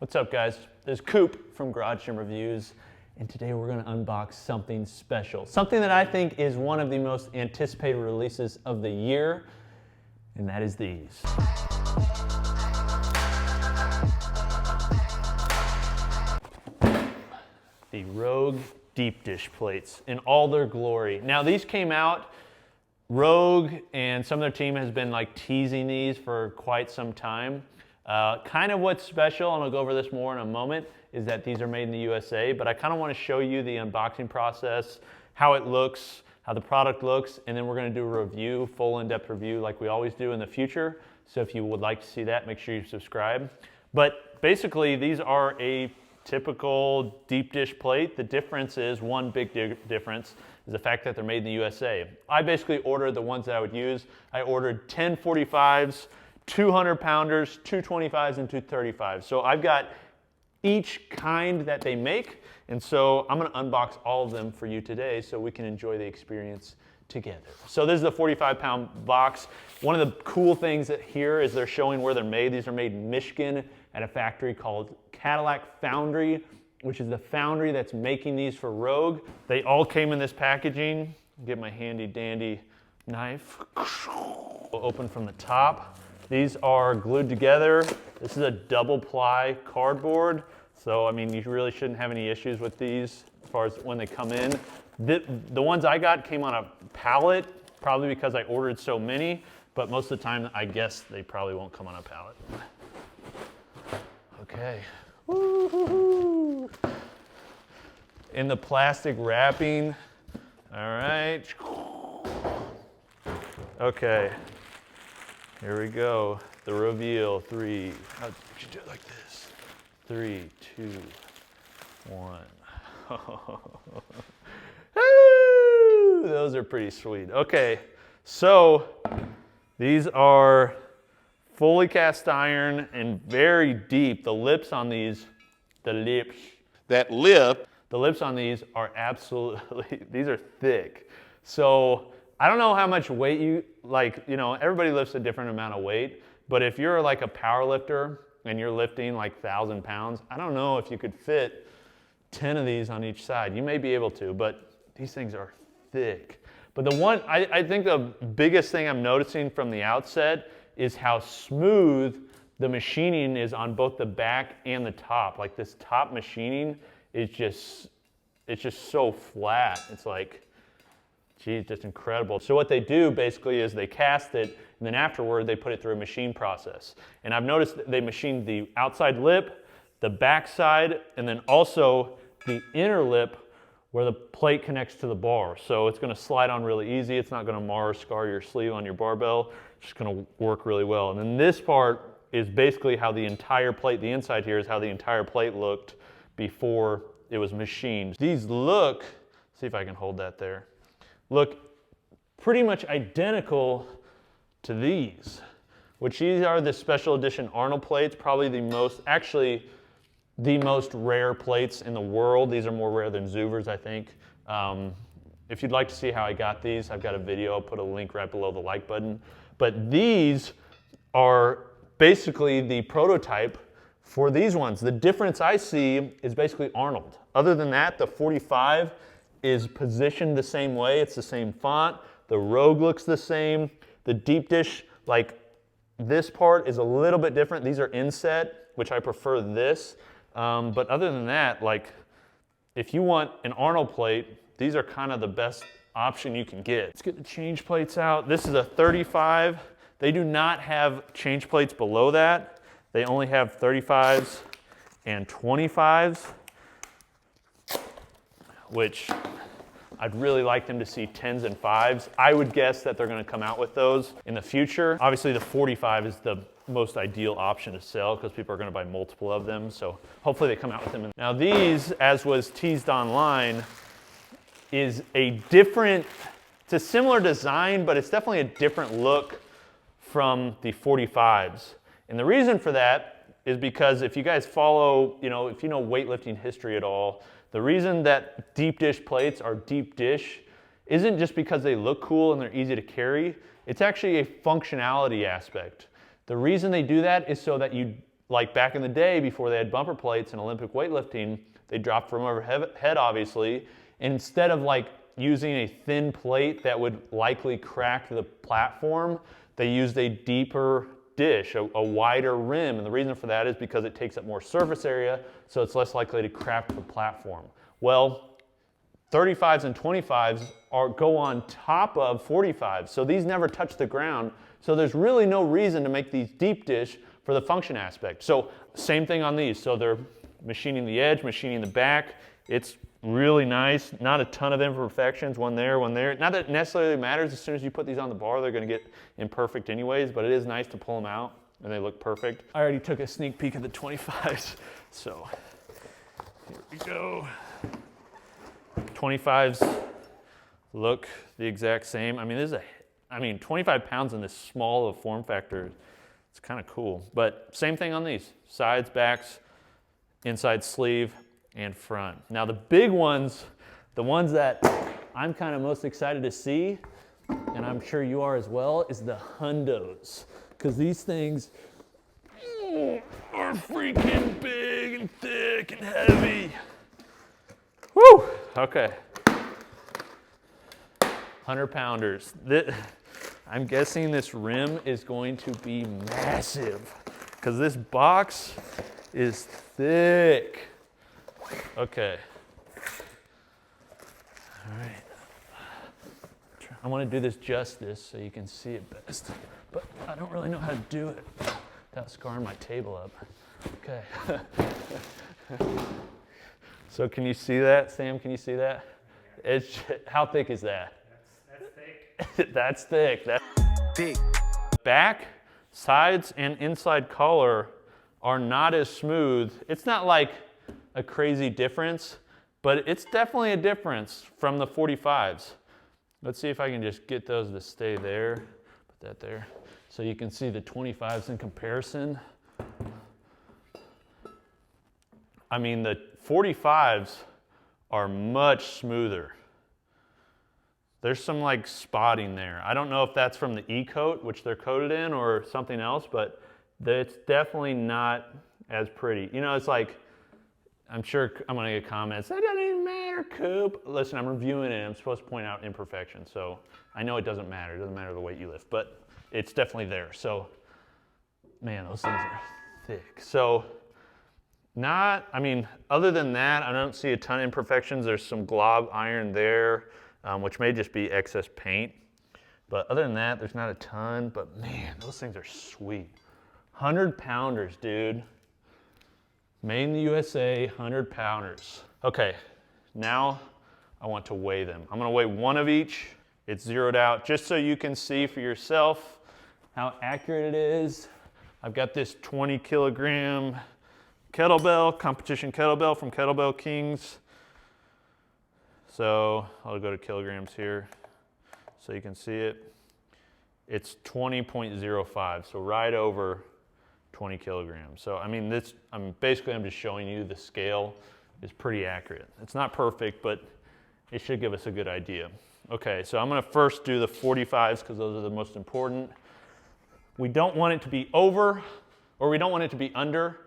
What's up, guys? This is Coop from Garage Gym Reviews, and today we're going to unbox something special. Something that I think is one of the most anticipated releases of the year, and that is these. The Rogue deep dish plates in all their glory. Now, these came out, Rogue and some of their team has been like teasing these for quite some time. Kind of what's special, and I'll go over this more in a moment, is that these are made in the USA, but I kind of want to show you the unboxing process, how it looks, how the product looks, and then we're going to do a review, full in-depth review like we always do in the future. So if you would like to see that, make sure you subscribe. But basically, these are a typical deep dish plate. The difference is, one big difference, is the fact that they're made in the USA. I basically ordered the ones that I would use. I ordered 10 45s, 200 pounders, 225s, and 235s. So I've got each kind that they make, and so I'm going to unbox all of them for you today so we can enjoy the experience together. So this is the 45-pound box. One of the cool things here is they're showing where they're made. These are made in Michigan at a factory called Cadillac Foundry, which is the foundry that's making these for Rogue. They all came in this packaging. Get my handy dandy knife. We'll open from the top. These are glued together. This is a double ply cardboard. So, I mean, you really shouldn't have any issues with these as far as when they come in. The ones I got came on a pallet, probably because I ordered so many, but most of the time, I guess they probably won't come on a pallet. Okay. Woo-hoo-hoo. In the plastic wrapping. All right. Okay. Here we go. The reveal. We should do it like this. 3, 2, 1. Those are pretty sweet. Okay, so these are fully cast iron and very deep. The lips on these, the lips on these are absolutely, these are thick. So I don't know how much weight you, everybody lifts a different amount of weight, but if you're like a power lifter and you're lifting like 1,000 pounds, I don't know if you could fit 10 of these on each side. You may be able to, but these things are thick. But the one, I think the biggest thing I'm noticing from the outset is how smooth the machining is on both the back and the top. Like this top machining is just, it's just so flat. It's like, geez, just incredible. So what they do basically is they cast it, and then afterward they put it through a machine process. And I've noticed that they machined the outside lip, the back side, and then also the inner lip where the plate connects to the bar. So it's gonna slide on really easy. It's not gonna mar or scar your sleeve on your barbell. It's just gonna work really well. And then this part is basically how the entire plate, the inside here is how the entire plate looked before it was machined. These look, see if I can hold that there, look pretty much identical to these, which these are the special edition Arnold plates, probably the most rare plates in the world. These are more rare than Zuvers, I think. If you'd like to see how I got these, I've got a video. I'll put a link right below the like button. But these are basically the prototype for these ones. The difference I see is basically Arnold. Other than that, the 45 is positioned the same way. It's the same font. The Rogue looks the same. The deep dish, like this part is a little bit different. These are inset, which I prefer this. But other than that, like if you want an Arnold plate, these are kind of the best option you can get. Let's get the change plates out. This is a 35. They do not have change plates below that. They only have 35s and 25s, which I'd really like them to see 10s and 5s. I would guess that they're gonna come out with those in the future. Obviously the 45 is the most ideal option to sell because people are gonna buy multiple of them. So hopefully they come out with them. Now these, as was teased online, is a different, it's a similar design, but it's definitely a different look from the 45s. And the reason for that is because if you guys follow, if you know weightlifting history at all, the reason that deep dish plates are deep dish isn't just because they look cool and they're easy to carry. It's actually a functionality aspect. The reason they do that is so that like back in the day before they had bumper plates in Olympic weightlifting, they dropped from overhead obviously, and instead of like using a thin plate that would likely crack the platform, they used a deeper dish, a wider rim, and the reason for that is because it takes up more surface area, so it's less likely to crack the platform. Well, 35s and 25s go on top of 45s, so these never touch the ground, so there's really no reason to make these deep dish for the function aspect. So same thing on these, so they're machining the edge, machining the back. It's really nice, not a ton of imperfections, one there, one there. Not that it necessarily matters, as soon as you put these on the bar, they're gonna get imperfect anyways, but it is nice to pull them out and they look perfect. I already took a sneak peek of the 25s, so here we go. 25s look the exact same. I mean, 25 pounds in this small of form factor, it's kind of cool. But same thing on these, sides, backs, inside sleeve, and front. Now the big ones, the ones that I'm kind of most excited to see, and I'm sure you are as well, is the hundos. Because these things are freaking big and thick and heavy. Woo! Okay. 100-pounders. I'm guessing this rim is going to be massive because this box is thick. Okay. All right. I want to do this justice so you can see it best, but I don't really know how to do it without scarring my table up. Okay. So can you see that, Sam? Can you see that? It's, how thick is that? That's thick. That's thick. That's thick. Back, sides, and inside collar are not as smooth. It's not like a crazy difference, but it's definitely a difference from the 45s. Let's see if I can just get those to stay there. Put that there. So you can see the 25s in comparison. I mean, the 45s are much smoother. There's some like spotting there. I don't know if that's from the E-coat, which they're coated in, or something else, but it's definitely not as pretty. You know, it's like, I'm sure I'm gonna get comments, that doesn't even matter, Coop. Listen, I'm reviewing it, I'm supposed to point out imperfections, so I know it doesn't matter the weight you lift, but it's definitely there. So, man, those things are thick. So, I mean, other than that, I don't see a ton of imperfections. There's some glob iron there, which may just be excess paint. But other than that, there's not a ton, but man, those things are sweet. 100-pounders, dude. Made in the USA, 100-pounders. Okay, now I want to weigh them. I'm gonna weigh one of each. It's zeroed out just so you can see for yourself how accurate it is. I've got this 20-kilogram kettlebell, competition kettlebell from Kettlebell Kings. So I'll go to kilograms here so you can see it. It's 20.05, so right over 20 kilograms. So I mean, I'm just showing you the scale is pretty accurate. It's not perfect, but it should give us a good idea. Okay, so I'm gonna first do the 45s because those are the most important. We don't want it to be over, or we don't want it to be under.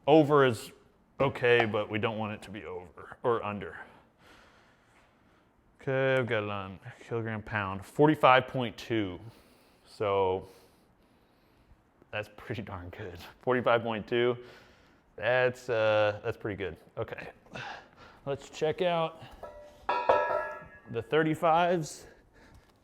Over is okay, but we don't want it to be over or under. Okay, I've got it on kilogram pound, 45.2. So that's pretty darn good. 45.2, that's pretty good. Okay, let's check out the 35s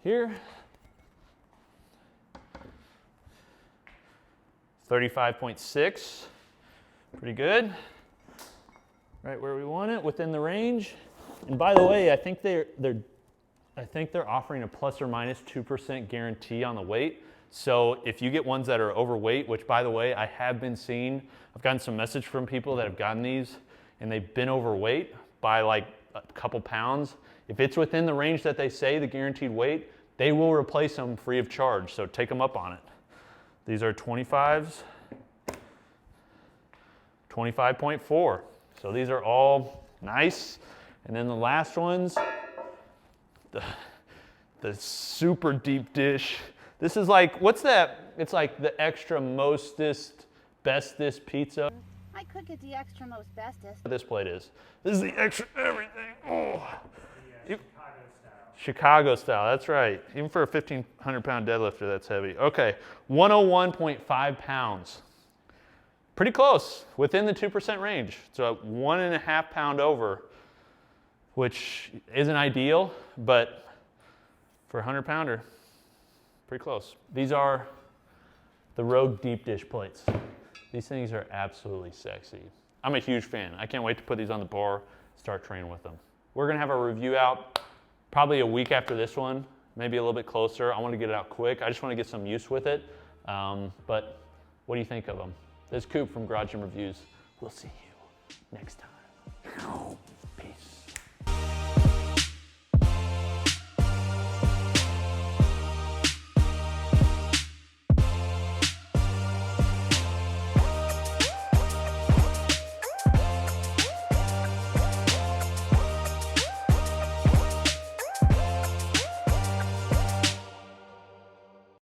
here. 35.6. Pretty good. Right where we want it, within the range. And by the way, I think they're offering a plus or minus 2% guarantee on the weight. So if you get ones that are overweight, which by the way, I have been seeing, I've gotten some message from people that have gotten these and they've been overweight by like a couple pounds. If it's within the range that they say, the guaranteed weight, they will replace them free of charge. So take them up on it. These are 25s. 25.4. So these are all nice. And then the last ones, the super deep dish. This is like, what's that? It's like the extra mostest bestest pizza. I could get the extra most bestest. This plate is. This is the extra everything. Oh. Chicago style, that's right. Even for a 1,500-pound deadlifter, that's heavy. Okay, 101.5 pounds. Pretty close, within the 2% range. So 1.5 pound over, which isn't ideal, but for a 100-pounder, pretty close. These are the Rogue deep dish plates. These things are absolutely sexy. I'm a huge fan. I can't wait to put these on the bar, start training with them. We're gonna have a review out probably a week after this one, maybe a little bit closer. I want to get it out quick. I just want to get some use with it. But what do you think of them? This is Coop from Garage Gym Reviews. We'll see you next time.